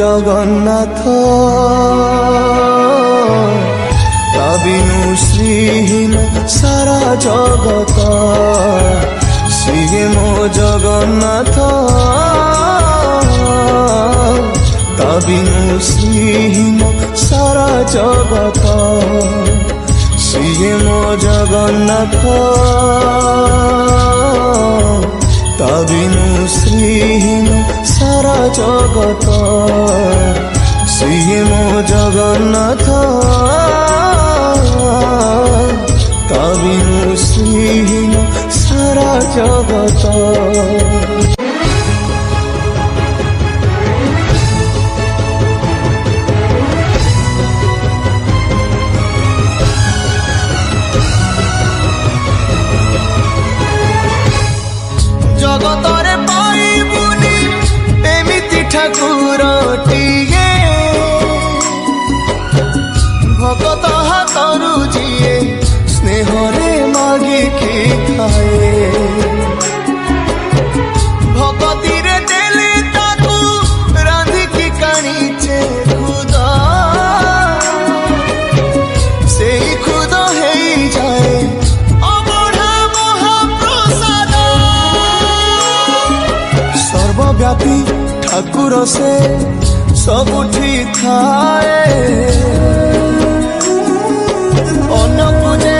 জগন্নাথ তা বিনু শ্রীহীন সারা জগত সিয়ে মো জগন্নাথ তা বিনু শ্রীহীন সারা জগত সিয়ে মো জগন্নাথ তা বিনু শ্রীহীন সারা জগত সিয়ে মো জগন্নাথ তা বিনু শ্রীহীন সারা জগত। জগতরে পাইবুনি এমিতি ঠাকুরটিয়ে ভকত হাতরু যিয়ে স্নেহরে মাগিকি খায়ে ভকতিরে দেলে তাকু রাঁধিকি কানিছে খুদ সেই খুদ হেই যায় অবঢ়া মহাপ্রসাদ সর্বব্যাপী ঠাকুর সে ସବୁଠି ଥାଏ ଅନ୍ନକୁ ଯେ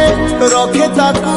ରଖେ ତାକୁ